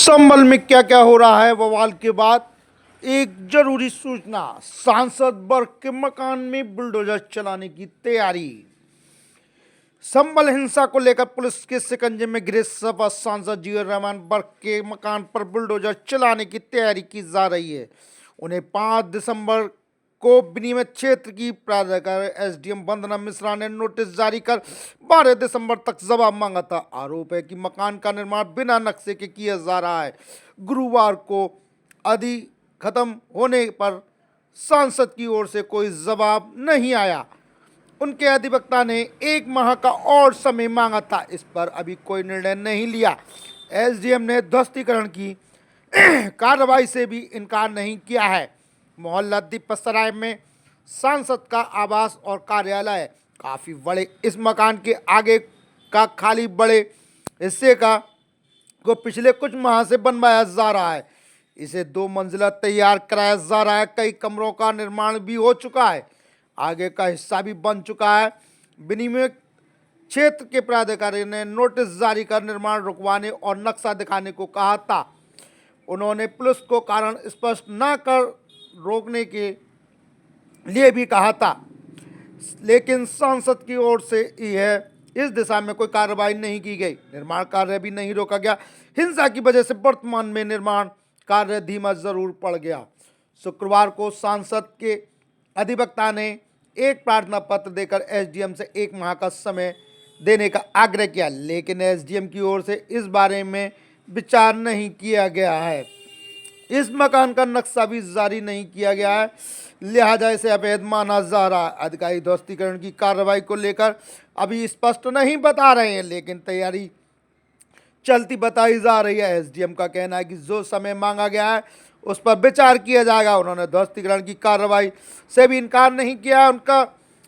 संभल में क्या क्या हो रहा है बवाल के बाद एक जरूरी सूचना। सांसद वर्ग के मकान में बुलडोजर चलाने की तैयारी। संभल हिंसा को लेकर पुलिस के शिकंजे में घिरे सपा सांसद जीवर रहमान वर्ग के मकान पर बुलडोजर चलाने की तैयारी की जा रही है। उन्हें 5 दिसंबर को विनिमय क्षेत्र की प्राधिकारी एसडीएम वंदना मिश्रा ने नोटिस जारी कर 12 दिसंबर तक जवाब मांगा था। आरोप है कि मकान का निर्माण बिना नक्शे के किया जा रहा है। गुरुवार को अवधि खत्म होने पर सांसद की ओर से कोई जवाब नहीं आया। उनके अधिवक्ता ने 1 माह का और समय मांगा था। इस पर अभी कोई निर्णय नहीं लिया। एसडीएम ने ध्वस्तीकरण की कार्रवाई से भी इनकार नहीं किया है। मोहल्ला दीपसराय में सांसद का आवास और कार्यालय काफ़ी बड़े। इस मकान के आगे का खाली बड़े हिस्से को पिछले कुछ माह से बनवाया जा रहा है। इसे 2 मंजिला तैयार कराया जा रहा है। कई कमरों का निर्माण भी हो चुका है। आगे का हिस्सा भी बन चुका है। विनिमय क्षेत्र के प्राधिकारी ने नोटिस जारी कर निर्माण रुकवाने और नक्शा दिखाने को कहा था। उन्होंने पुलिस को कारण स्पष्ट न कर रोकने के लिए भी कहा था, लेकिन सांसद की ओर से इस दिशा में कोई कार्रवाई नहीं की गई। निर्माण कार्य भी नहीं रोका गया। हिंसा की वजह से वर्तमान में निर्माण कार्य धीमा जरूर पड़ गया। शुक्रवार को सांसद के अधिवक्ता ने एक प्रार्थना पत्र देकर एसडीएम से 1 माह का समय देने का आग्रह किया, लेकिन एसडीएम की ओर से इस बारे में विचार नहीं किया गया है। इस मकान का नक्शा भी जारी नहीं किया गया है, लिहाजा इसे अवैध माना जा रहा है। अधिकारी ध्वस्तीकरण की कार्रवाई को लेकर अभी स्पष्ट नहीं बता रहे हैं, लेकिन तैयारी चलती बताई जा रही है। एसडीएम का कहना है कि जो समय मांगा गया है उस पर विचार किया जाएगा। उन्होंने ध्वस्तीकरण की कार्रवाई से भी इनकार नहीं किया।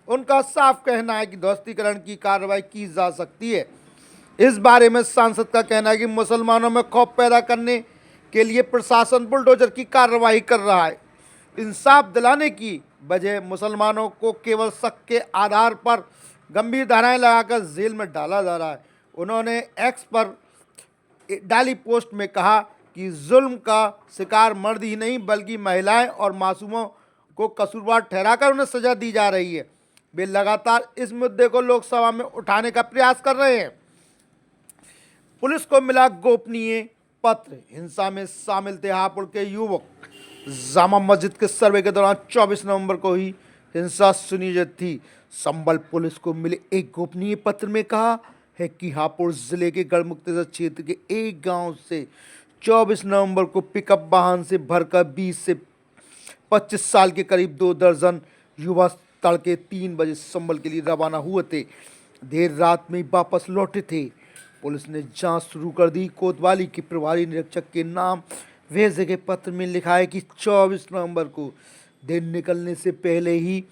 उनका साफ कहना है कि ध्वस्तीकरण की कार्रवाई की जा सकती है। इस बारे में सांसद का कहना है कि मुसलमानों में खौफ पैदा करने के लिए प्रशासन बुलडोजर की कार्रवाई कर रहा है। इंसाफ दिलाने की बजाय मुसलमानों को केवल शक के आधार पर गंभीर धाराएं लगाकर जेल में डाला जा रहा है। उन्होंने एक्स पर डाली पोस्ट में कहा कि जुल्म का शिकार मर्द ही नहीं बल्कि महिलाएं और मासूमों को कसूरवार ठहराकर उन्हें सजा दी जा रही है। वे लगातार इस मुद्दे को लोकसभा में उठाने का प्रयास कर रहे हैं। पुलिस को मिला गोपनीय पत्र। हिंसा में शामिल थे हापुड़ के युवक। जामा मस्जिद के सर्वे के दौरान 24 नवंबर को ही हिंसा सुनिश्चित थी। संभल पुलिस को मिले एक गोपनीय पत्र में कहा है कि हापुड़ जिले के गढ़मुक्तेश्वर क्षेत्र के एक गांव से 24 नवंबर को पिकअप वाहन से भरकर 20 से 25 साल के करीब 2 दर्जन युवा तड़के 3 बजे संभल के लिए रवाना हुए थे। देर रात में वापस लौटे थे। पुलिस ने जांच शुरू कर दी। कोतवाली के प्रभारी निरीक्षक के नाम भेजे गए पत्र में लिखा है कि 24 नवंबर को दिन निकलने से पहले ही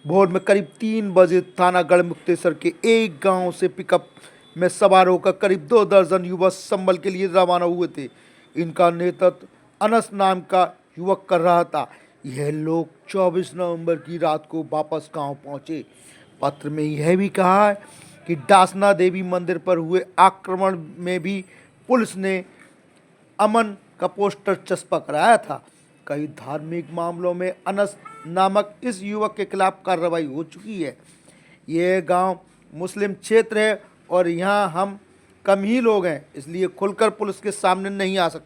भोर में करीब 3 बजे थाना गढ़मुक्तेश्वर के एक गांव से पिकअप में सवार होकर करीब 2 दर्जन युवक संभल के लिए रवाना हुए थे। इनका नेतृत्व अनस नाम का युवक कर रहा था। यह लोग 24 नवंबर की रात को वापस गांव पहुंचे। पत्र में यह भी कहा है कि डासना देवी मंदिर पर हुए आक्रमण में भी पुलिस ने अमन का पोस्टर चस्पा कराया था। कई धार्मिक मामलों में अनस नामक इस युवक के खिलाफ कार्रवाई हो चुकी है। यह गांव मुस्लिम क्षेत्र है और यहाँ हम कम ही लोग हैं, इसलिए खुलकर पुलिस के सामने नहीं आ सकते।